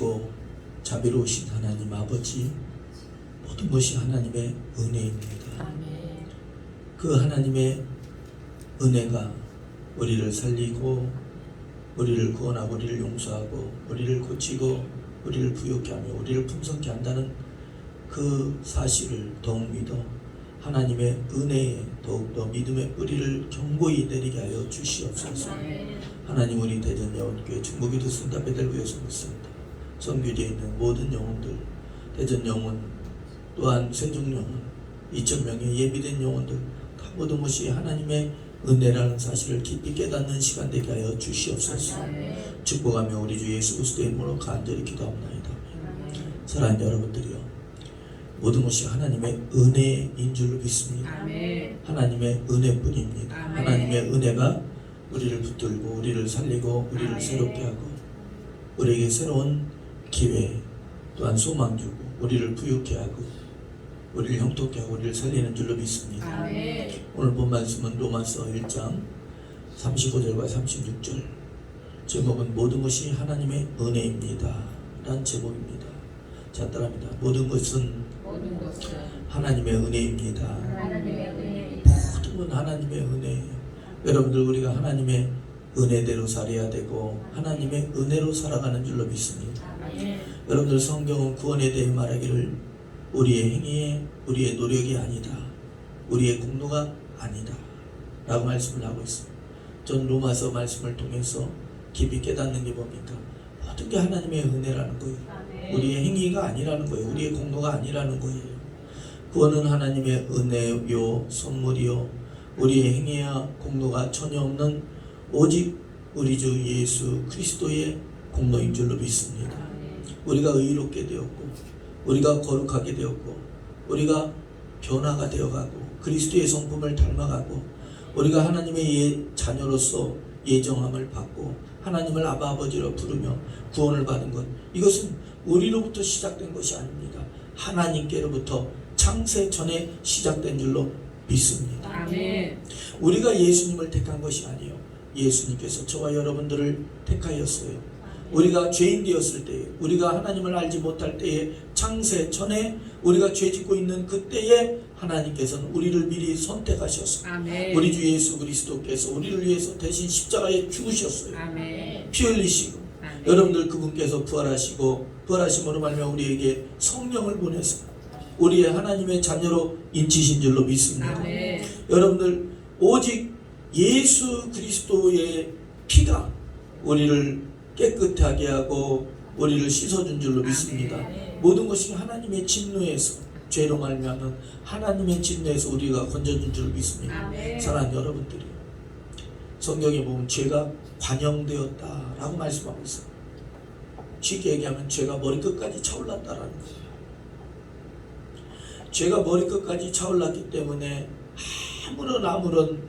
크시고 자비로우신 하나님 아버지, 모든 것이 하나님의 은혜입니다. 아멘. 그 하나님의 은혜가 우리를 살리고 우리를 구원하고 우리를 용서하고 우리를 고치고 우리를 부욕케 하며 우리를 풍성케 한다는 그 사실을 더욱 믿어 하나님의 은혜에 더욱더 믿음의 뿌리를 견고히 내리게 하여 주시옵소서. 하나님, 우리 대전 영혼교회 중국기도 순다 베델교회 선교센터 선교지에 있는 모든 영혼들, 대전 영혼 또한 세종 영혼 2,000명의 예비된 영혼들 다 모든 것이 하나님의 은혜라는 사실을 깊이 깨닫는 시간 되게 하여 주시옵소서. 축복하며 우리 주 예수 그리스도의 이름으로 간절히 기도합니다. 사랑하는 여러분들이요, 모든 것이 하나님의 은혜인 줄 믿습니다. 하나님의 은혜뿐입니다. 하나님의 은혜가 우리를 붙들고 우리를 살리고 우리를 새롭게 하고 우리에게 새로운 기회 또한 소망 주고 우리를 부유케 하고 우리를 형통케 하고 우리를 살리는 줄로 믿습니다. 오늘 본 말씀은 로마서 1장 35절과 36절, 제목은 모든 것이 하나님의 은혜입니다 라는 제목입니다. 자, 따라합니다. 모든 것은 하나님의 은혜입니다. 모든 건 하나님의 은혜예요. 여러분들, 우리가 하나님의 은혜대로 살아야 되고 하나님의 은혜로 살아가는 줄로 믿습니다. 여러분들, 성경은 구원에 대해 말하기를 우리의 행위에 우리의 노력이 아니다, 우리의 공로가 아니다 라고 말씀을 하고 있습니다. 전 로마서 말씀을 통해서 깊이 깨닫는 게 뭡니까? 모든 게 하나님의 은혜라는 거예요. 우리의 행위가 아니라는 거예요. 우리의 공로가 아니라는 거예요. 구원은 하나님의 은혜요 선물이요 우리의 행위와 공로가 전혀 없는 오직 우리 주 예수 그리스도의 공로인 줄로 믿습니다. 우리가 의롭게 되었고 우리가 거룩하게 되었고 우리가 변화가 되어가고 그리스도의 성품을 닮아가고 우리가 하나님의 자녀로서 예정함을 받고 하나님을 아바 아버지로 부르며 구원을 받은 것, 이것은 우리로부터 시작된 것이 아닙니다. 하나님께로부터 창세 전에 시작된 줄로 믿습니다. 아멘. 우리가 예수님을 택한 것이 아니에요. 예수님께서 저와 여러분들을 택하였어요. 우리가 죄인 되었을 때에, 우리가 하나님을 알지 못할 때에, 창세 전에 우리가 죄 짓고 있는 그때에 하나님께서는 우리를 미리 선택하셨어요. 아멘. 우리 주 예수 그리스도께서 우리를 위해서 대신 십자가에 죽으셨어요. 아멘. 피 흘리시고 아멘. 여러분들, 그분께서 부활하시고 부활하심으로 말미암아 우리에게 성령을 보내서 우리의 하나님의 자녀로 인치신 줄로 믿습니다. 아멘. 여러분들, 오직 예수 그리스도의 피가 우리를 깨끗하게 하고 우리를 씻어준 줄로 믿습니다. 모든 것이 하나님의 진노에서, 죄로 말미암은 하나님의 진노에서 우리가 건져준 줄로 믿습니다. 사랑하는 여러분들이, 성경에 보면 죄가 관영되었다라고 말씀하고 있어요. 쉽게 얘기하면 죄가 머리끝까지 차올랐다라는 거예요. 죄가 머리끝까지 차올랐기 때문에 아무런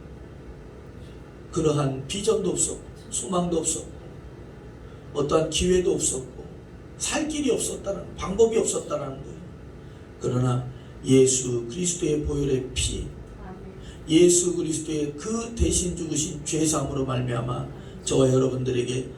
그러한 비전도 없었고 소망도 없었고 어떠한 기회도 없었고 살 길이 없었다는, 방법이 없었다는 거예요. 그러나 예수 그리스도의 보혈의 피, 예수 그리스도의 그 대신 죽으신 죄사함으로 말미암아 저와 여러분들에게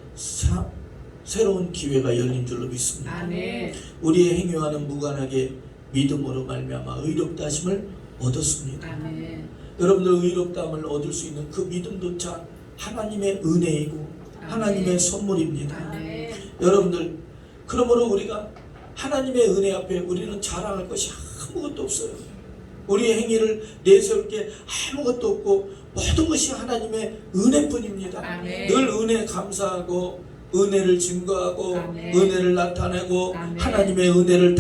새로운 기회가 열린 줄로 믿습니다. 아멘. 우리의 행위와는 무관하게 믿음으로 말미암아 의롭다 하심을 얻었습니다. 아멘. 여러분들, 의롭다함을 얻을 수 있는 그 믿음조차 하나님의 은혜이고 하나님의 선물입니다. 아멘. 여러분들, 그러므로 우리가 하나님의 은혜 앞에 우리는 자랑할 것이 아무것도 없어요. 우리의 행위를 내세울 게 아무것도 없고 모든 것이 하나님의 은혜뿐입니다. 아멘. 늘 은혜 감사하고 은혜를 증거하고 아멘. 은혜를 나타내고 아멘. 하나님의 은혜를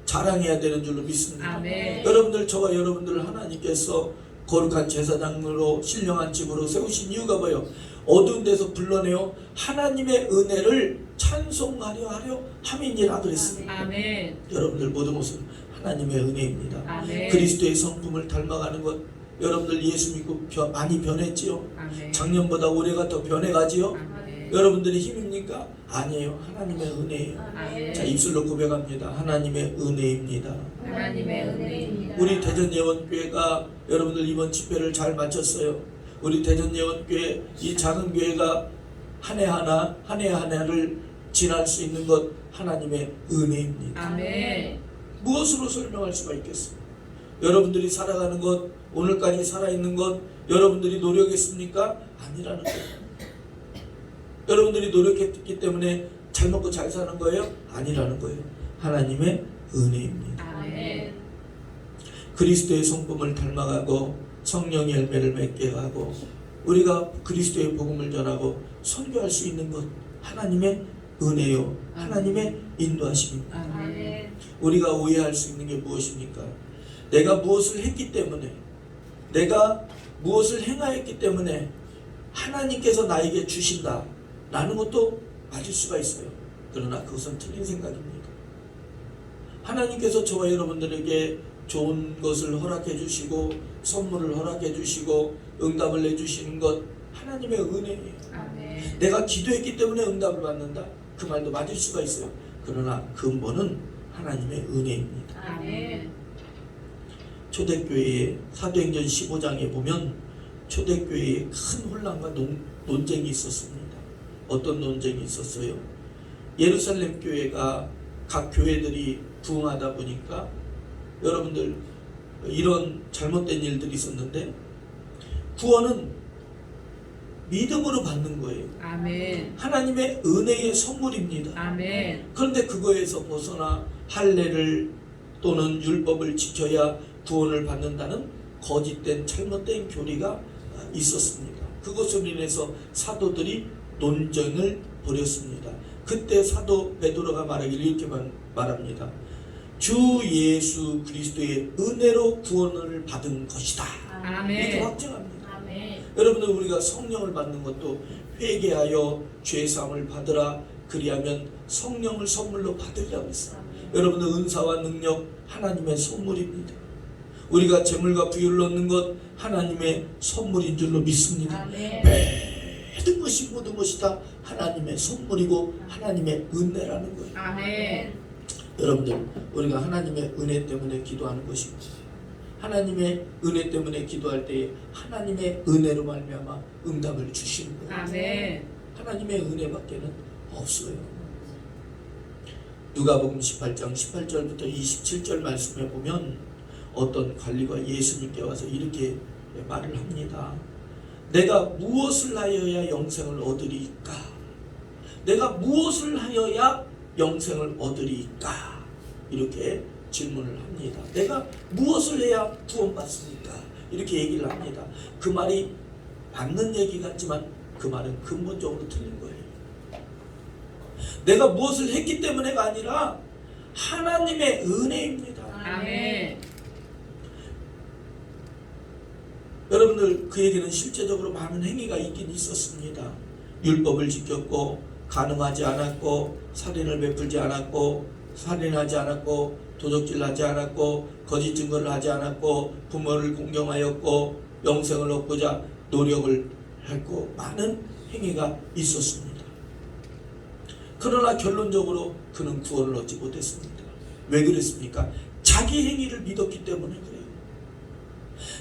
자랑해야 되는 줄로 믿습니다. 아멘. 여러분들, 저와 여러분들을 하나님께서 거룩한 제사장으로 신령한 집으로 세우신 이유가 뭐예요? 어두운 데서 불러내어 하나님의 은혜를 찬송하려 함이니라 그랬습니다. 아멘. 여러분들, 모든 것은 하나님의 은혜입니다. 아멘. 그리스도의 성품을 닮아가는 것, 여러분들 예수 믿고 많이 변했지요? 아멘. 작년보다 올해가 더 변해가지요? 아멘. 여러분들의 힘입니까? 아니에요. 하나님의 은혜예요. 아멘. 자, 입술로 고백합니다. 하나님의 은혜입니다. 하나님의 은혜입니다. 우리 대전예원교회가 여러분들 이번 집회를 잘 마쳤어요. 우리 대전예원교회, 이 작은 교회가 한 해 하나를 지날 수 있는 것 하나님의 은혜입니다. 아멘. 무엇으로 설명할 수가 있겠습니까? 여러분들이 살아가는 것, 오늘까지 살아있는 것 여러분들이 노력했습니까? 아니라는 거예요. 여러분들이 노력했기 때문에 잘 먹고 잘 사는 거예요? 아니라는 거예요. 하나님의 은혜입니다. 아멘. 그리스도의 성품을 닮아가고 성령의 열매를 맺게 하고 우리가 그리스도의 복음을 전하고 선교할 수 있는 것 하나님의 은혜요, 하나님의 인도하심입니다. 아멘. 우리가 오해할 수 있는 게 무엇입니까? 내가 무엇을 했기 때문에, 내가 무엇을 행하였기 때문에 하나님께서 나에게 주신다 라는 것도 맞을 수가 있어요. 그러나 그것은 틀린 생각입니다. 하나님께서 저와 여러분들에게 좋은 것을 허락해 주시고 선물을 허락해 주시고 응답을 내주시는 것 하나님의 은혜예요. 아멘. 내가 기도했기 때문에 응답을 받는다, 그 말도 맞을 수가 있어요. 그러나 근본은 하나님의 은혜입니다. 아멘. 초대교회의 사도행전 15장에 보면 초대교회에 큰 혼란과 논쟁이 있었습니다. 어떤 논쟁이 있었어요? 예루살렘 교회가 각 교회들이 부흥하다 보니까 여러분들 이런 잘못된 일들이 있었는데 구원은 믿음으로 받는 거예요. 아멘. 하나님의 은혜의 선물입니다. 아멘. 그런데 그거에서 벗어나 할례를 또는 율법을 지켜야 구원을 받는다는 거짓된 잘못된 교리가 있었습니다. 그것으로 인해서 사도들이 논쟁을 벌였습니다. 그때 사도 베드로가 말하기를 이렇게 말합니다. 주 예수 그리스도의 은혜로 구원을 받은 것이다. 이렇게 아멘. 확증합니다. 아멘. 여러분들 우리가 성령을 받는 것도 회개하여 죄사함을 받으라 그리하면 성령을 선물로 받으려고 했어요. 여러분들 은사와 능력 하나님의 선물입니다. 우리가 재물과 부유를 얻는 것 하나님의 선물인 줄로 믿습니다. 아멘. 모든 것이 모든 것이 다 하나님의 선물이고 하나님의 은혜라는 거예요. 아멘. 여러분들 우리가 하나님의 은혜 때문에 기도하는 것입니다. 하나님의 은혜 때문에 기도할 때에 하나님의 은혜로 말미암아 응답을 주시는 거예요. 아멘. 하나님의 은혜밖에는 없어요. 누가복음 18장 18절부터 27절 말씀에 보면 어떤 관리가 예수님께 와서 이렇게 말을 합니다. 내가 무엇을 하여야 영생을 얻으리까? 내가 무엇을 하여야 영생을 얻으리까? 이렇게 질문을 합니다. 내가 무엇을 해야 구원받습니까? 이렇게 얘기를 합니다. 그 말이 맞는 얘기 같지만 그 말은 근본적으로 틀린 거예요. 내가 무엇을 했기 때문에가 아니라 하나님의 은혜입니다. 아멘. 여러분들 그에게는 실제적으로 많은 행위가 있긴 있었습니다. 율법을 지켰고 간음하지 않았고 살인을 베풀지 않았고 살인하지 않았고 도적질하지 않았고 거짓 증거를 하지 않았고 부모를 공경하였고 영생을 얻고자 노력을 했고 많은 행위가 있었습니다. 그러나 결론적으로 그는 구원을 얻지 못했습니다. 왜 그랬습니까? 자기 행위를 믿었기 때문에 그래요.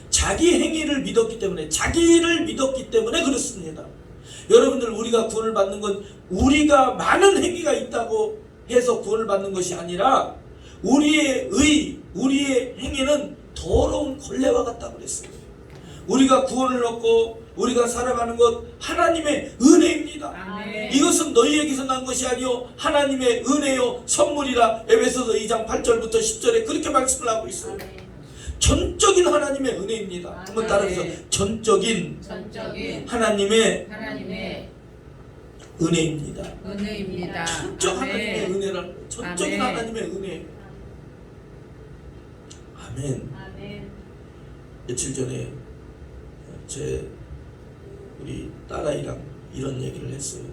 자기 행위를 믿었기 때문에, 자기를 믿었기 때문에 그렇습니다. 여러분들 우리가 구원을 받는 건 우리가 많은 행위가 있다고 해서 구원을 받는 것이 아니라 우리의 우리의 행위는 더러운 걸레와 같다고 그랬어요. 우리가 구원을 얻고 우리가 살아가는 것 하나님의 은혜입니다. 아멘. 이것은 너희에게서 난 것이 아니요 하나님의 은혜요 선물이라 에베소서 2장 8절부터 10절에 그렇게 말씀을 하고 있어요. 아멘. 전적인 하나님의 은혜입니다. 한번 따라해서 전적인 하나님의 은혜입니다. 은혜입니다. 전적 하나님의 아멘. 은혜라는 거예요. 전적인 아멘. 하나님의 은혜. 아멘. 아멘. 며칠 전에 우리 딸아이랑 이런 얘기를 했어요.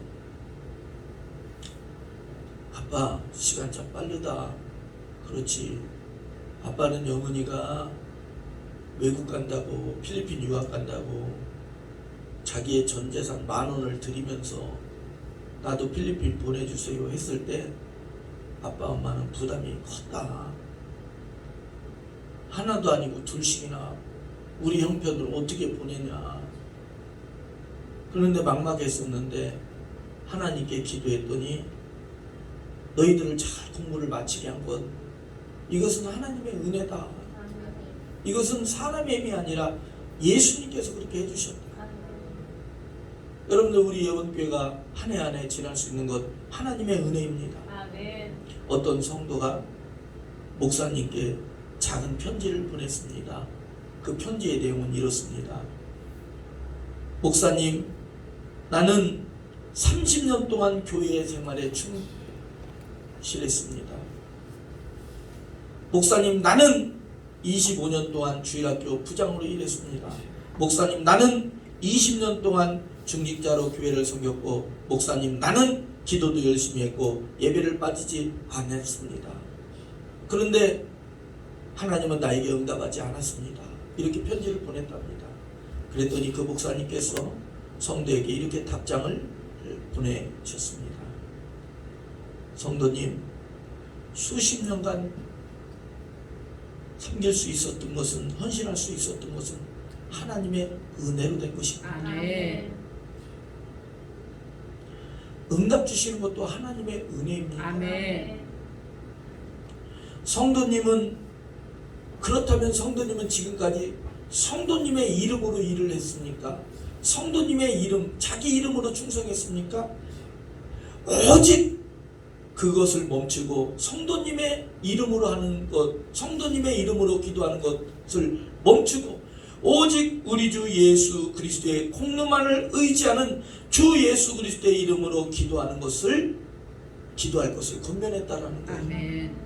아빠 시간 참 빠르다. 그렇지. 아빠는 영은이가 외국 간다고 필리핀 유학 간다고 자기의 전 재산 10,000원을 드리면서 나도 필리핀 보내주세요 했을 때 아빠 엄마는 부담이 컸다. 하나도 아니고 둘씩이나 우리 형편을 어떻게 보내냐. 그런데 막막했었는데 하나님께 기도했더니 너희들을 잘 공부를 마치게 한 것, 이것은 하나님의 은혜다. 이것은 사람의 힘이 아니라 예수님께서 그렇게 해주셨다. 여러분들, 우리 예원교회가 한 해 한 해 지날 수 있는 것 하나님의 은혜입니다. 어떤 성도가 목사님께 작은 편지를 보냈습니다. 그 편지의 내용은 이렇습니다. 목사님, 나는 30년 동안 교회 생활에 충실했습니다. 목사님, 나는 25년 동안 주일학교 부장으로 일했습니다. 목사님, 나는 20년 동안 중직자로 교회를 섬겼고, 목사님, 나는 기도도 열심히 했고 예배를 빠지지 않았습니다. 그런데 하나님은 나에게 응답하지 않았습니다. 이렇게 편지를 보냈답니다. 그랬더니 그 목사님께서 성도에게 이렇게 답장을 보내셨습니다. 성도님, 수십 년간 섬길 수 있었던 것은, 헌신할 수 있었던 것은 하나님의 은혜로 된 것입니다. 아멘. 응답 주시는 것도 하나님의 은혜입니다. 아멘. 성도님은, 그렇다면 성도님은 지금까지 성도님의 이름으로 일을 했습니까? 성도님의 이름, 자기 이름으로 충성했습니까? 오직 그것을 멈추고 성도님의 이름으로 하는 것, 성도님의 이름으로 기도하는 것을 멈추고 오직 우리 주 예수 그리스도의 공로만을 의지하는 주 예수 그리스도의 이름으로 기도할 것을 권면했다라는 거예요. 아멘.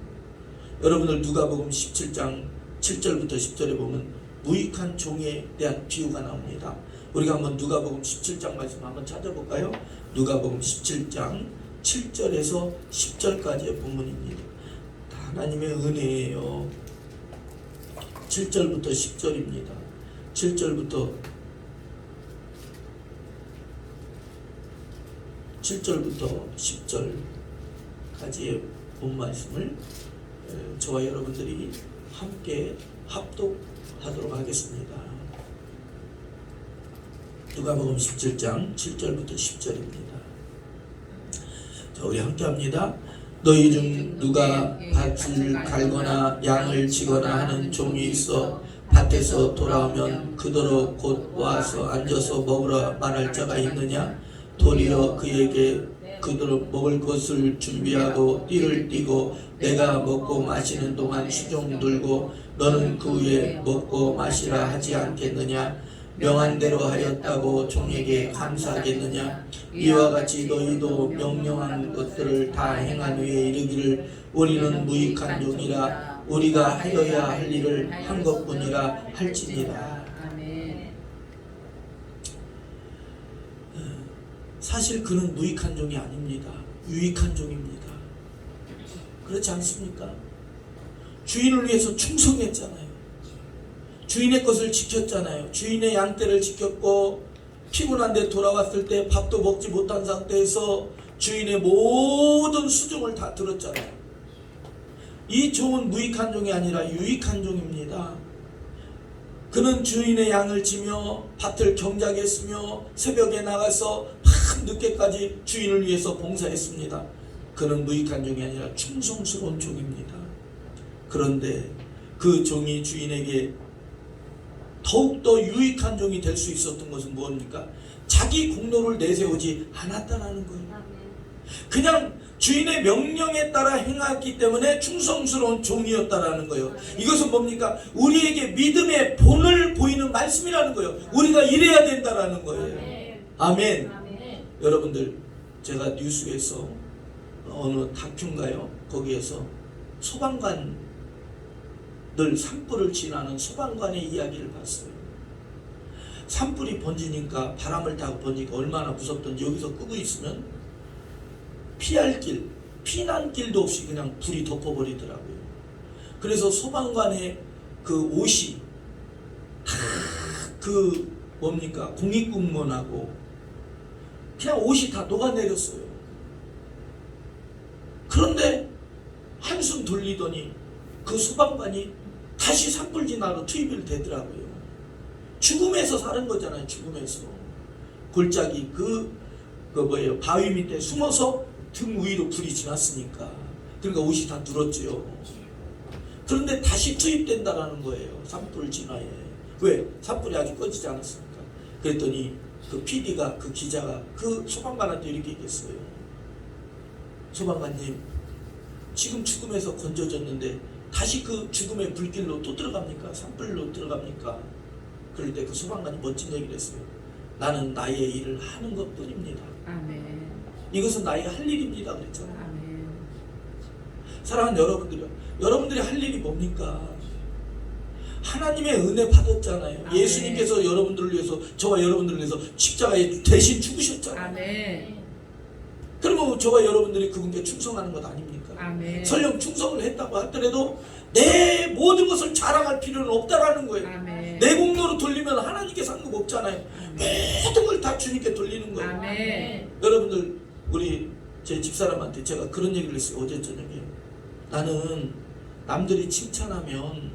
여러분들, 누가복음 17장 7절부터 10절에 보면 무익한 종에 대한 비유가 나옵니다. 우리가 한번 누가복음 17장 말씀 한번 찾아볼까요? 누가복음 17장 7절에서 10절까지의 본문입니다. 하나님의 은혜예요. 7절부터 10절입니다. 7절부터 10절까지의 본 말씀을 저와 여러분들이 함께 합독하도록 하겠습니다. 누가복음 17장 7절부터 10절입니다. 자, 우리 함께 합니다. 너희 중 누가 밭을 갈거나 양을 치거나 하는 종이 있어 밭에서 돌아오면 그더러 곧 와서 앉아서 먹으라 말할 자가 있느냐? 도리어 그에게 그더러 먹을 것을 준비하고 띠를 띠고 내가 먹고 마시는 동안 수종 들고 너는 그 후에 먹고 마시라 하지 않겠느냐? 명한 대로 하였다고 종에게 감사하겠느냐? 이와 같이 너희도 명령한 것들을 다 행한 후에 이르기를 우리는 무익한 종이라 우리가 하여야 할 일을 한 것뿐이라 할지니라. 아멘. 사실 그는 무익한 종이 아닙니다. 유익한 종입니다. 그렇지 않습니까? 주인을 위해서 충성했잖아요. 주인의 것을 지켰잖아요. 주인의 양떼를 지켰고 피곤한데 돌아왔을 때 밥도 먹지 못한 상태에서 주인의 모든 수종을 다 들었잖아요. 이 종은 무익한 종이 아니라 유익한 종입니다. 그는 주인의 양을 지며 밭을 경작했으며 새벽에 나가서 밤 늦게까지 주인을 위해서 봉사했습니다. 그는 무익한 종이 아니라 충성스러운 종입니다. 그런데 그 종이 주인에게 더욱더 유익한 종이 될 수 있었던 것은 무엇입니까? 자기 공로를 내세우지 않았다는 거예요. 그냥 주인의 명령에 따라 행하기 때문에 충성스러운 종이었다라는 거예요. 이것은 뭡니까? 우리에게 믿음의 본을 보이는 말씀이라는 거예요. 우리가 이래야 된다라는 거예요. 아멘. 여러분들, 제가 뉴스에서 어느 다큐인가요? 거기에서 소방관들 산불을 진하는 소방관의 이야기를 봤어요. 산불이 번지니까, 바람을 타고 번지니까 얼마나 무섭던지 여기서 끄고 있으면 피할 길, 피난길도 없이 그냥 불이 덮어버리더라고요. 그래서 소방관의 그 옷이 다 그 뭡니까? 공익공무원하고 그냥 옷이 다 녹아내렸어요. 그런데 한숨 돌리더니 그 소방관이 다시 산불진화로 투입이 되더라고요. 죽음에서 사는 거잖아요. 죽음에서. 골짜기 바위 밑에 숨어서 등 위로 불이 지났으니까. 그러니까 옷이 다 늘었지요. 그런데 다시 투입된다라는 거예요. 산불 진화에. 왜? 산불이 아직 꺼지지 않았으니까. 그랬더니 그 PD가, 그 기자가 그 소방관한테 이렇게 얘기했어요. 소방관님, 지금 죽음에서 건져졌는데 다시 그 죽음의 불길로 또 들어갑니까? 산불로 들어갑니까? 그럴 때 그 소방관이 멋진 얘기를 했어요. 나는 나의 일을 하는 것 뿐입니다. 아멘. 이것은 나의 할 일입니다. 그랬잖아요. 아멘. 사랑하는 여러분들이요. 여러분들이 할 일이 뭡니까? 하나님의 은혜 받았잖아요. 아멘. 예수님께서 여러분들을 위해서, 저와 여러분들을 위해서 십자가에 대신 죽으셨잖아요. 아멘. 그러면 저와 여러분들이 그분께 충성하는 것 아닙니까? 아멘. 설령 충성을 했다고 하더라도 내 모든 것을 자랑할 필요는 없다라는 거예요. 아멘. 내 공로로 돌리면 하나님께 상급 없잖아요. 모든 걸 다 주님께 돌리는 거예요. 아멘. 여러분들, 우리 제 집사람한테 제가 그런 얘기를 했어요. 어제 저녁에. 나는 남들이 칭찬하면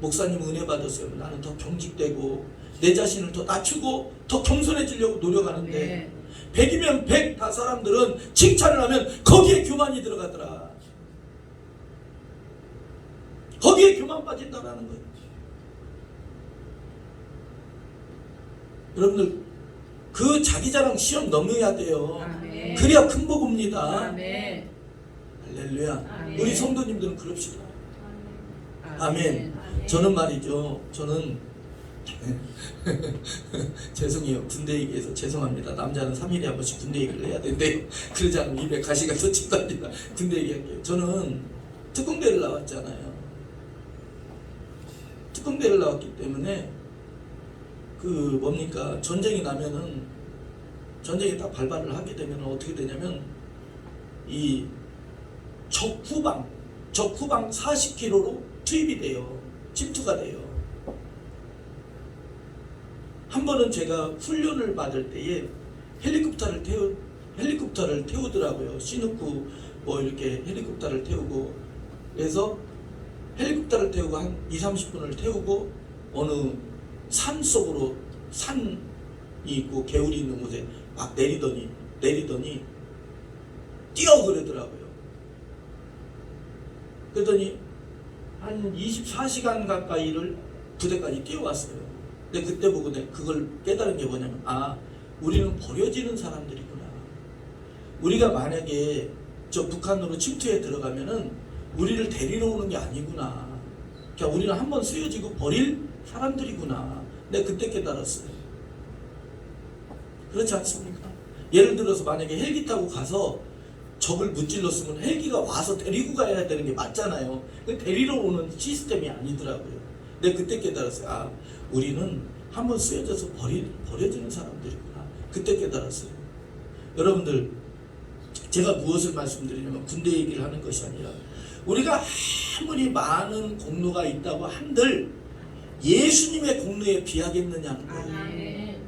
목사님 은혜 받았어요. 나는 더 경직되고 내 자신을 더 낮추고 더 겸손해지려고 노력하는데 100이면 100 다 사람들은 칭찬을 하면 거기에 교만이 들어가더라. 거기에 교만 빠진다라는 거예요. 여러분들, 그 자기자랑 시험 넘어야 돼요. 아멘. 그래야 큰 복입니다. 아멘. 할렐루야. 아멘. 우리 성도님들은 그럽시다. 아멘. 저는 말이죠. 저는 죄송해요. 군대 얘기해서 죄송합니다. 남자는 3일에 한 번씩 군대 얘기를 해야 되는데 그러지 않으면 입에 가시가 솟친답니다. 군대 얘기할게요. 저는 특공대를 나왔잖아요. 특공대를 나왔기 때문에 그 뭡니까, 전쟁이 나면은, 전쟁이 딱 발발을 하게 되면 어떻게 되냐면 이 적후방 40km로 투입이 돼요. 침투가 돼요. 한 번은 제가 훈련을 받을 때에 헬리콥터를 태우더라고요. 시누쿠 뭐 이렇게 헬리콥터를 태우고, 그래서 헬리콥터를 태우고 한 2-30분을 태우고 어느 산 속으로, 산이 있고 개울이 있는 곳에 막 내리더니 뛰어 그러더라고요. 그러더니 한 24시간 가까이를 부대까지 뛰어왔어요. 근데 그때 보고 내가 그걸 깨달은 게 뭐냐면, 아, 우리는 버려지는 사람들이구나. 우리가 만약에 저 북한으로 침투에 들어가면은 우리를 데리러 오는 게 아니구나. 그러니까 우리는 한번 쓰여지고 버릴 사람들이구나. 내가 그때 깨달았어요. 그렇지 않습니까? 예를 들어서 만약에 헬기 타고 가서 적을 무찔렀으면 헬기가 와서 데리고 가야 되는 게 맞잖아요. 데리러 오는 시스템이 아니더라고요. 내가 그때 깨달았어요. 아, 우리는 한번 쓰여져서 버려지는 사람들이구나. 그때 깨달았어요. 여러분들, 제가 무엇을 말씀드리냐면 군대 얘기를 하는 것이 아니라, 우리가 아무리 많은 공로가 있다고 한들 예수님의 공로에 비하겠느냐는 거예요. 아멘.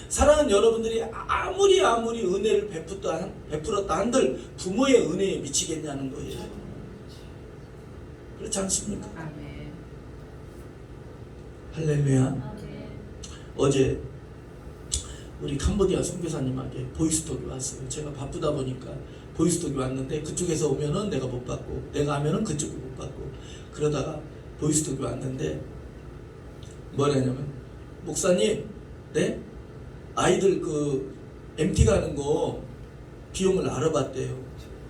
사랑하는 여러분들이 아무리 은혜를 베풀었다 한들 부모의 은혜에 미치겠냐는 거예요. 그렇지 않습니까? 아멘. 할렐루야. 어제 우리 캄보디아 선교사님에게 보이스톡이 왔어요. 제가 바쁘다 보니까 보이스톡이 왔는데 그쪽에서 오면은 내가 못 받고, 내가 하면은 그쪽이 못 받고, 그러다가 보이스톡이 왔는데 뭐라냐면, 목사님, 네? 아이들 그 MT 가는 거 비용을 알아봤대요.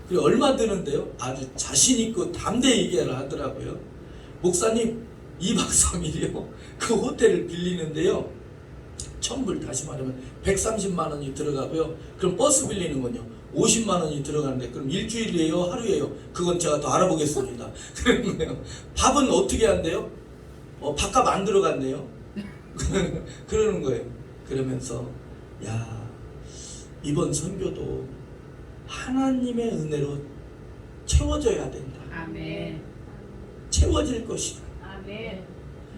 그리고 얼마 드는데요? 아주 자신 있고 담대 얘기를 하더라고요. 목사님, 2박 3일이요. 그 호텔을 빌리는데요, 1000불, 다시 말하면 130만 원이 들어가고요. 그럼 버스 빌리는 건요, 50만 원이 들어가는데, 그럼 일주일이에요? 하루예요? 그건 제가 더 알아보겠습니다. 그러는 거예요. 밥은 어떻게 한대요? 밥값 안 들어갔네요. 그러는 거예요. 그러면서, 야, 이번 선교도 하나님의 은혜로 채워져야 된다. 아멘. 채워질 것이다. 아멘.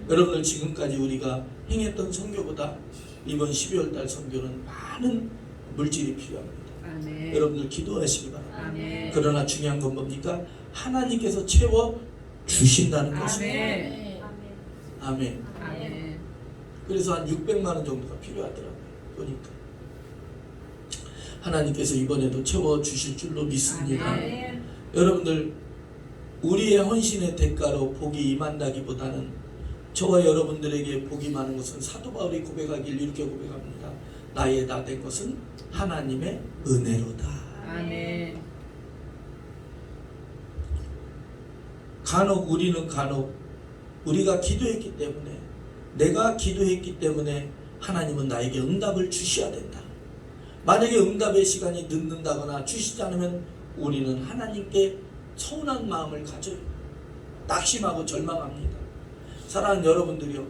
여러분들, 지금까지 우리가 행했던 선교보다 이번 12월달 선교는 많은 물질이 필요합니다. 아멘. 여러분들 기도하시기 바랍니다. 아멘. 그러나 중요한 건 뭡니까? 하나님께서 채워 주신다는 것입니다. 아멘. 아멘. 아멘. 그래서 한 600만 원 정도가 필요하더라고요. 보니까 하나님께서 이번에도 채워주실 줄로 믿습니다. 아멘. 여러분들 우리의 헌신의 대가로 복이 임한다기보다는 저와 여러분들에게 복이 많은 것은 사도 바울이 고백하길 이렇게 고백합니다. 나의 다 된 것은 하나님의 은혜로다. 아멘. 간혹 우리가 기도했기 때문에, 내가 기도했기 때문에 하나님은 나에게 응답을 주셔야 된다. 만약에 응답의 시간이 늦는다거나 주시지 않으면 우리는 하나님께 서운한 마음을 가져요. 낙심하고 절망합니다. 사랑하는 여러분들이요,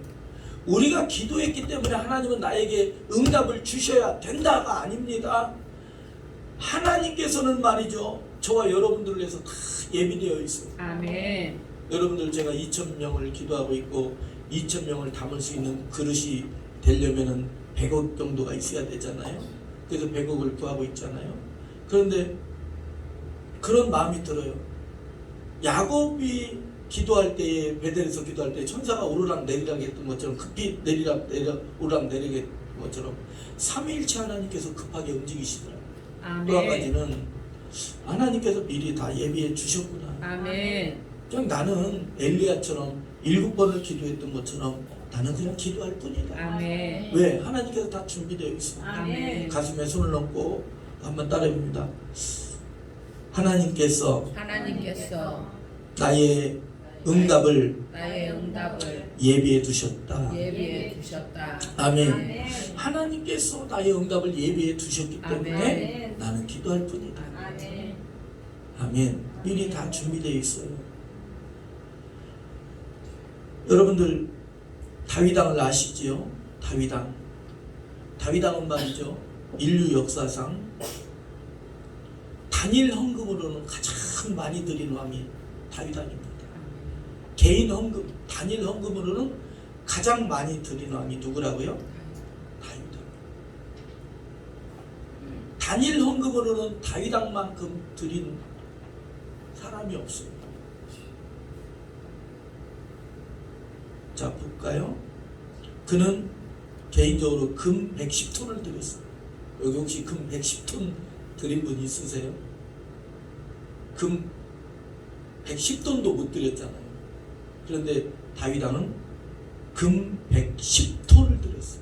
우리가 기도했기 때문에 하나님은 나에게 응답을 주셔야 된다가 아닙니다. 하나님께서는 말이죠, 저와 여러분들을 위해서 다 예비되어 있어요. 아멘. 여러분들, 제가 2,000명을 기도하고 있고 2,000명을 담을 수 있는 그릇이 되려면은 100억 정도가 있어야 되잖아요. 그래서 100억을 구하고 있잖아요. 그런데 그런 마음이 들어요. 야곱이 기도할 때에, 베델에서 기도할 때 천사가 오르락 내리락 했던 것처럼, 급히 오르락 내리락 했던 것처럼 삼위일체 하나님께서 급하게 움직이시더라고요. 또 한 아멘. 가지는 하나님께서 미리 다 예비해 주셨구나. 아멘. 그냥 나는 엘리야처럼 7번을 기도했던 것처럼 나는 그냥 기도할 뿐이다. 아멘. 왜? 하나님께서 다 준비되어 있어. 아멘. 가슴에 손을 얹고 한번 따라해봅니다. 하나님께서 나의 응답을 나의 응답을 예비해 두셨다. 예비해 두셨다. 아멘. 아멘. 하나님께서 나의 응답을 예비해 두셨기 때문에 아멘. 나는 기도할 뿐이다. 아멘. 아멘. 미리 다 준비되어 있어요. 여러분들 다윗왕을 아시지요? 다윗왕은 말이죠, 인류 역사상 단일 헌금으로는 가장 많이 드린 왕이 다윗왕입니다. 개인 헌금, 단일 헌금으로는 가장 많이 드린 왕이 누구라고요? 다윗왕. 단일 헌금으로는 다윗왕만큼 드린 사람이 없어요. 자, 볼까요? 그는 개인적으로 금 110톤을 드렸어요. 여기 혹시 금 110톤 드린 분 있으세요? 금 110톤도 못 드렸잖아요. 그런데 다윗왕은 금 110톤을 드렸어요.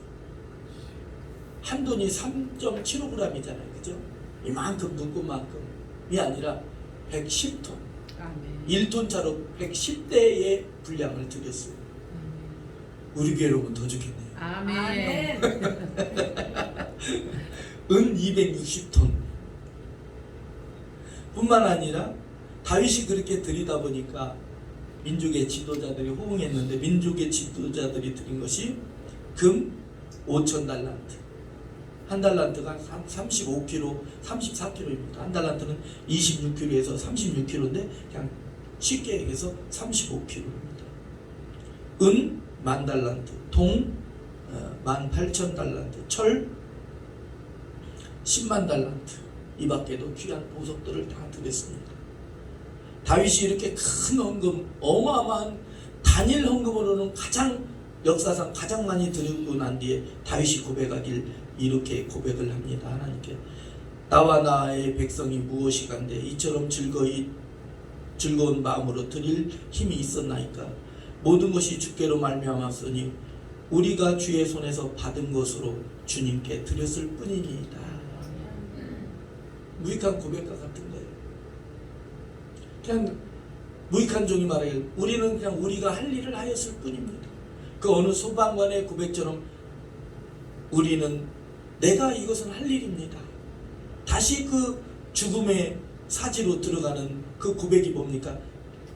한 돈이 3.75g이잖아요. 그죠? 이만큼 눈꽃만큼이 아니라 110톤. 아멘. 1톤차로 110대의 분량을 드렸어요. 우리 교회로 오면 더 좋겠네요. 아멘. 은 260톤. 뿐만 아니라 다윗이 그렇게 드리다 보니까 민족의 지도자들이 호응했는데, 민족의 지도자들이 드린 것이 금 5,000달란트. 한 달란트가 35kg, 34kg입니다. 한 달란트는 26kg에서 36kg인데 그냥 쉽게 얘기해서 35kg입니다. 은 10,000달란트, 동 18,000달란트, 철 100,000달란트, 이 밖에도 귀한 보석들을 다 드렸습니다. 다윗이 이렇게 큰 헌금, 어마어마한 단일 헌금으로는 역사상 가장 많이 드리고 난 뒤에 다윗이 고백하길 이렇게 고백을 합니다. 하나님께, 나와 나의 백성이 무엇이간데 이처럼 즐거운 마음으로 드릴 힘이 있었나이까. 모든 것이 주께로 말미암았으니 우리가 주의 손에서 받은 것으로 주님께 드렸을 뿐이니이다. 무익한 고백과 같은 거예요. 그냥 무익한 종이 말하길, 우리는 그냥 우리가 할 일을 하였을 뿐입니다. 그 어느 소방관의 고백처럼 우리는 내가 이것은 할 일입니다. 다시 그 죽음의 사지로 들어가는 그 고백이 뭡니까?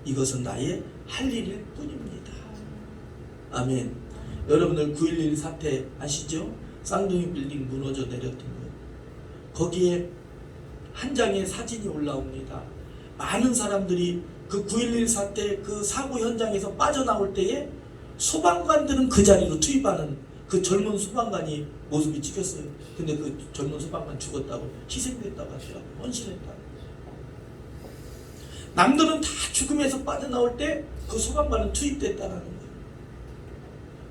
이것은 나의 할 일일 뿐입니다. 아멘. 여러분들 9.11 사태 아시죠? 쌍둥이 빌딩 무너져 내렸던 거. 거기에 한 장의 사진이 올라옵니다. 많은 사람들이 그 9.11 사태 그 사고 현장에서 빠져나올 때에 소방관들은 그 자리로 투입하는 그 젊은 소방관이 모습이 찍혔어요. 근데 그 젊은 소방관 죽었다고, 희생됐다고 하더라고요. 헌신했다고. 남들은 다 죽음에서 빠져나올 때 그 소방관은 투입됐다는 거예요.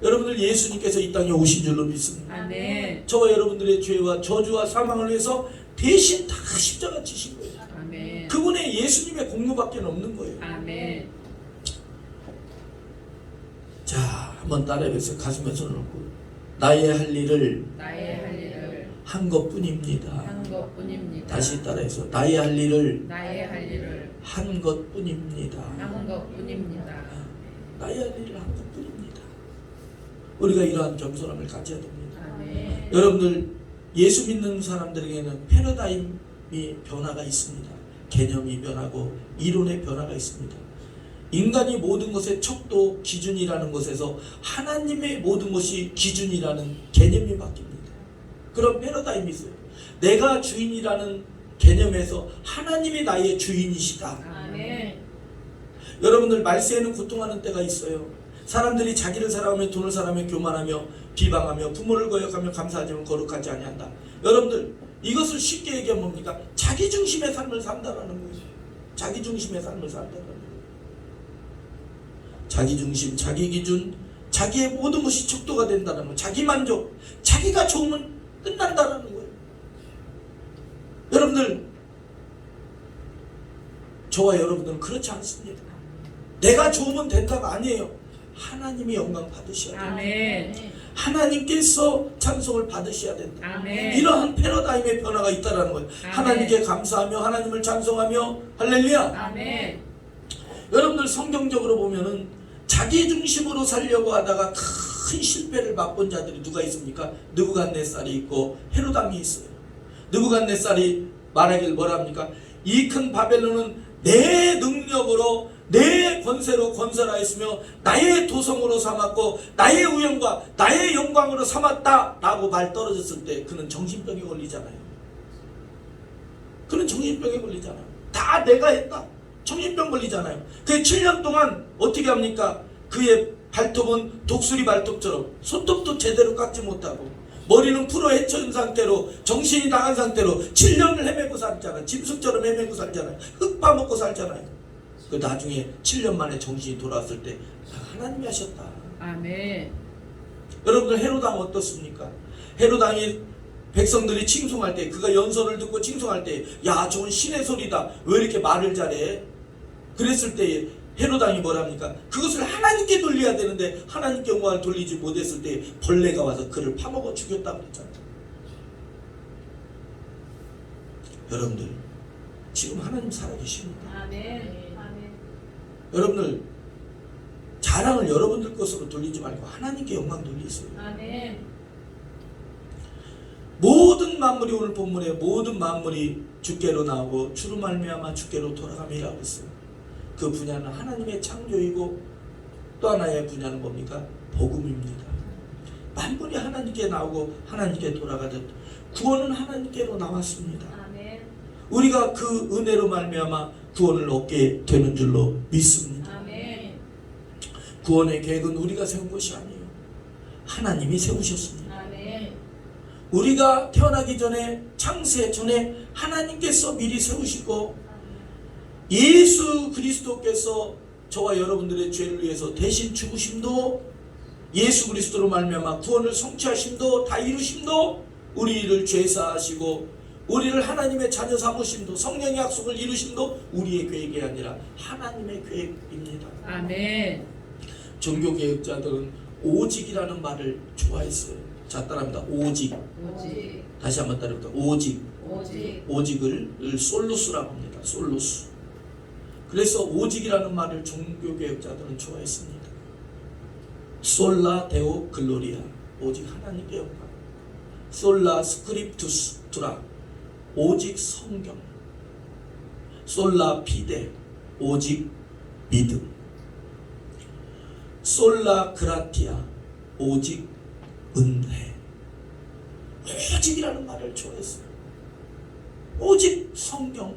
여러분들, 예수님께서 이 땅에 오신 줄로 믿습니다. 아멘. 저와 여러분들의 죄와 저주와 사망을 위해서 대신 다 십자가 지신 거예요. 아멘. 그분의 예수님의 공로밖에 없는 거예요. 아멘. 자, 한번 따라해보세요. 가슴에 손을 얹고 나의 할 일을 나의 할 일을 한 것뿐입니다. 한 것뿐입니다. 다시 따라해서 나의 할 일을 나의 할 일을 한 것뿐입니다. 한 것뿐입니다. 나의 할 일을 한 것뿐입니다. 우리가 이러한 겸손함을 가져야 됩니다. 아멘. 여러분들, 예수 믿는 사람들에게는 패러다임이 변화가 있습니다. 개념이 변하고 이론의 변화가 있습니다. 인간이 모든 것의 척도 기준이라는 것에서 하나님의 모든 것이 기준이라는 개념이 바뀝니다. 그런 패러다임이 있어요. 내가 주인이라는 개념에서 하나님이 나의 주인이시다. 아멘. 여러분들, 말세에는 고통하는 때가 있어요. 사람들이 자기를 사랑하며 돈을 사랑하며 교만하며 비방하며 부모를 거역하며 감사하지만 거룩하지 아니한다. 여러분들, 이것을 쉽게 얘기하면 뭡니까? 자기중심의 삶을 산다라는 거예요. 자기중심의 삶을 산다는 거예요. 자기중심, 자기기준, 자기의 모든 것이 척도가 된다는 거예요. 자기만족, 자기가 좋으면 끝난다는 거예요. 여러분들, 저와 여러분들은 그렇지 않습니다. 내가 좋으면 된다가 아니에요. 하나님이 영광 받으셔야 된다. 아멘. 하나님께서 찬송을 받으셔야 된다. 아멘. 이러한 패러다임의 변화가 있다는 거예요. 아멘. 하나님께 감사하며 하나님을 찬송하며 할렐루야. 아멘. 여러분들, 성경적으로 보면은 자기 중심으로 살려고 하다가 큰 실패를 맛본 자들이 누가 있습니까? 느부갓네살이 있고 헤롯 왕이 있어요. 느부갓네살이 말하길 뭐라 합니까? 이 큰 바벨론은 내 능력으로 내 권세로 건설하였으며 나의 도성으로 삼았고 나의 우영과 나의 영광으로 삼았다 라고 말 떨어졌을 때 그는 정신병에 걸리잖아요. 그는 정신병에 걸리잖아요. 다 내가 했다. 정신병 걸리잖아요. 그 7년 동안 어떻게 합니까? 그의 발톱은 독수리 발톱처럼 손톱도 제대로 깎지 못하고 머리는 풀어 헤쳐진 상태로 정신이 나간 상태로 7년을 헤매고 살잖아요. 짐승처럼 헤매고 살잖아요. 흙 파먹고 살잖아요. 그 나중에 7년 만에 정신이 돌아왔을 때 하나님이 하셨다. 아멘. 여러분들, 헤롯왕 어떻습니까? 헤롯왕이 백성들이 칭송할 때, 그가 연설을 듣고 칭송할 때, 야, 저건 신의 소리다. 왜 이렇게 말을 잘해? 그랬을 때 헤롯왕이 뭐랍니까? 그것을 하나님께 돌려야 되는데 하나님께 영광을 돌리지 못했을 때 벌레가 와서 그를 파먹어 죽였다고 그랬잖아요. 여러분들, 지금 하나님 살아계십니다. 아멘. 여러분들, 자랑을 여러분들 것으로 돌리지 말고 하나님께 영광 돌리세요. 아멘. 모든 만물이, 오늘 본문에 모든 만물이 주께로 나오고 주로 말미암아 주께로 돌아감이라고 했어요. 그 분야는 하나님의 창조이고 또 하나의 분야는 뭡니까? 복음입니다. 만물이 하나님께 나오고 하나님께 돌아가듯 구원은 하나님께로 나왔습니다. 아멘. 우리가 그 은혜로 말미암아 구원을 얻게 되는 줄로 믿습니다. 아멘. 구원의 계획은 우리가 세운 것이 아니에요. 하나님이 세우셨습니다. 아멘. 우리가 태어나기 전에, 창세 전에 하나님께서 미리 세우시고 예수 그리스도께서 저와 여러분들의 죄를 위해서 대신 죽으심도, 예수 그리스도로 말미암아 구원을 성취하심도, 다 이루심도, 우리를 죄사하시고 우리를 하나님의 자녀 삼으심도, 성령의 약속을 이루심도 우리의 계획이 아니라 하나님의 계획입니다. 아멘. 종교개혁자들은 오직이라는 말을 좋아했어요. 자, 따라합니다. 오직. 오직. 다시 한번 따라합니다. 오직. 오직. 오직을 솔루스라고 합니다. 솔루스. 그래서 오직이라는 말을 종교개혁자들은 좋아했습니다. 솔라 데오 글로리아, 오직 하나님께 영광. 솔라 스크립투스 투라, 오직 성경. 솔라 피데, 오직 믿음. 솔라 그라티아, 오직 은혜. 오직이라는 말을 좋아했어요. 오직 성경,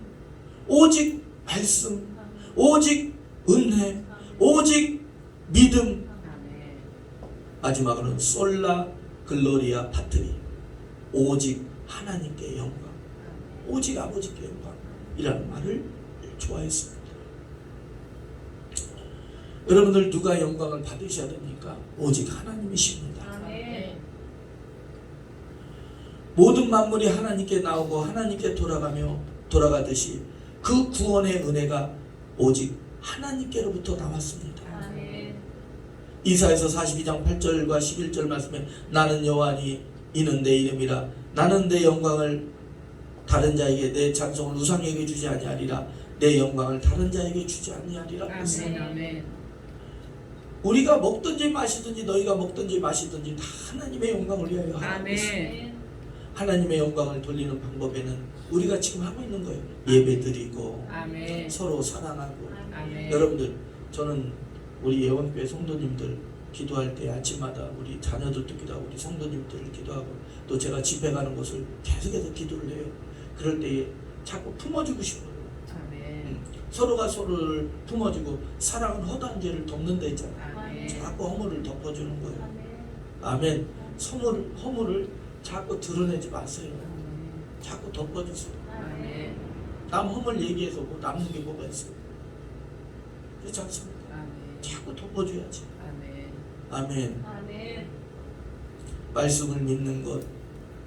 오직 말씀, 오직 은혜, 오직 믿음. 아멘. 마지막으로는 솔라 글로리아 파트리, 오직 하나님께 영광, 오직 아버지께 영광이라는 말을 좋아했습니다. 여러분들, 누가 영광을 받으셔야 됩니까? 오직 하나님이십니다. 아멘. 모든 만물이 하나님께 나오고 하나님께 돌아가듯이 그 구원의 은혜가 오직 하나님께로부터 나왔습니다. 아멘. 이사야서 42장 8절과 11절 말씀에 나는 여호와니 이는 내 이름이라 나는 내 영광을 다른 자에게 내 찬송을 우상에게 주지 아니하리라 내 영광을 다른 자에게 주지 아니하리라. 아멘. 아멘. 우리가 먹든지 마시든지 너희가 먹든지 마시든지 다 하나님의 영광을 위하여 하라고 했습니다. 아멘. 하나님의 영광을 돌리는 방법에는 우리가 지금 하고 있는 거예요. 예배드리고 아멘. 서로 사랑하고. 아멘. 여러분들, 저는 우리 예원교회 성도님들 기도할 때 아침마다 우리 자녀들도 기도하고 우리 성도님들을 기도하고 또 제가 집회 가는 곳을 계속해서 기도를 해요. 그럴 때에 자꾸 품어주고 싶어요. 아멘. 서로가 서로를 품어주고 사랑은 허다한 죄를 덮는 데 있잖아요. 아멘. 자꾸 허물을 덮어주는 거예요. 아멘. 허물을 자꾸 드러내지 마세요. 자꾸 덮어주세요. 아멘. 남 허물 얘기해서 뭐 남는 게 뭐가 있어요? 그렇지 않습니까? 아멘. 자꾸 덮어줘야지. 아멘. 아멘. 아멘. 말씀을 믿는 것,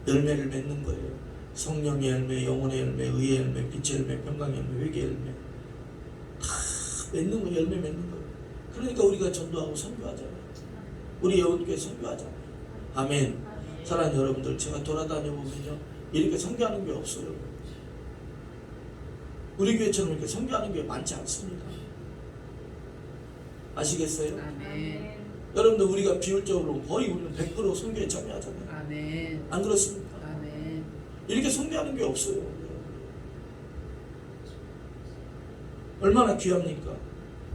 열매를 맺는 거예요. 성령의 열매, 영혼의 열매, 의의 열매, 빛의 열매, 평강의 열매, 회개의 열매 다 맺는 거, 열매 맺는 거예요. 그러니까 우리가 전도하고 선교하잖아요. 우리 예원교회 선교하잖아요. 아멘. 사랑하는 여러분들, 제가 돌아다녀 보면요, 이렇게 선교하는 게 없어요. 우리 교회처럼 이렇게 선교하는 게 많지 않습니다. 아시겠어요? 아멘. 여러분들, 우리가 비율적으로 거의 우리는 100% 선교에 참여하잖아요. 아멘. 안 그렇습니까? 아멘. 이렇게 선교하는 게 없어요. 얼마나 귀합니까?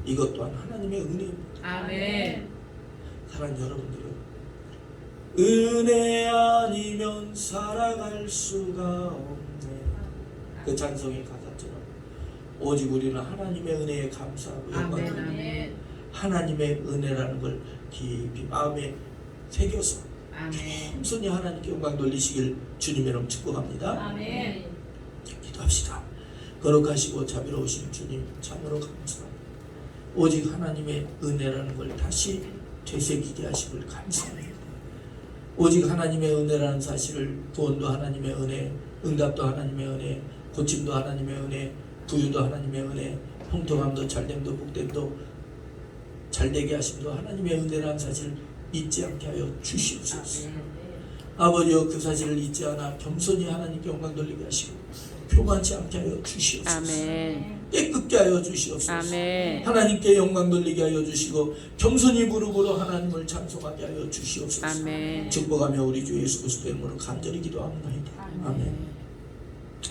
이것 또한 하나님의 은혜입니다. 아멘. 사랑하는 여러분들은 은혜 아니면 살아갈 수가 없네. 그 찬송의 가사처럼 오직 우리는 하나님의 은혜에 감사하고 아멘. 영광드립니다. 아멘. 하나님의 은혜라는 걸 깊이 마음에 새겨서 아멘. 겸손히 하나님께 영광 돌리시길 주님의 이름 축복합니다. 아멘. 기도합시다. 거룩하시고 자비로우신 주님 참으로 감사합니다. 오직 하나님의 은혜라는 걸 다시 되새기게 하시길 감사합니다. 오직 하나님의 은혜라는 사실을, 구원도 하나님의 은혜, 응답도 하나님의 은혜, 고침도 하나님의 은혜, 부유도 하나님의 은혜, 형통함도 잘됨도 복됨도 잘되게 하심도 하나님의 은혜라는 사실을 잊지 않게 하여 주시옵소서. 아버지여, 그 사실을 잊지 않아 겸손히 하나님께 영광 돌리게 하시고 교만치 않게 하여 주시옵소서. 아멘. 깨끗게 하여 주시옵소서. 아멘. 하나님께 영광 돌리게 하여 주시고 겸손히 무릎으로 하나님을 찬송하게 하여 주시옵소서. 아멘. 축복하며 우리 주 예수 그리스도의 이름으로 간절히 기도합니다. 아멘.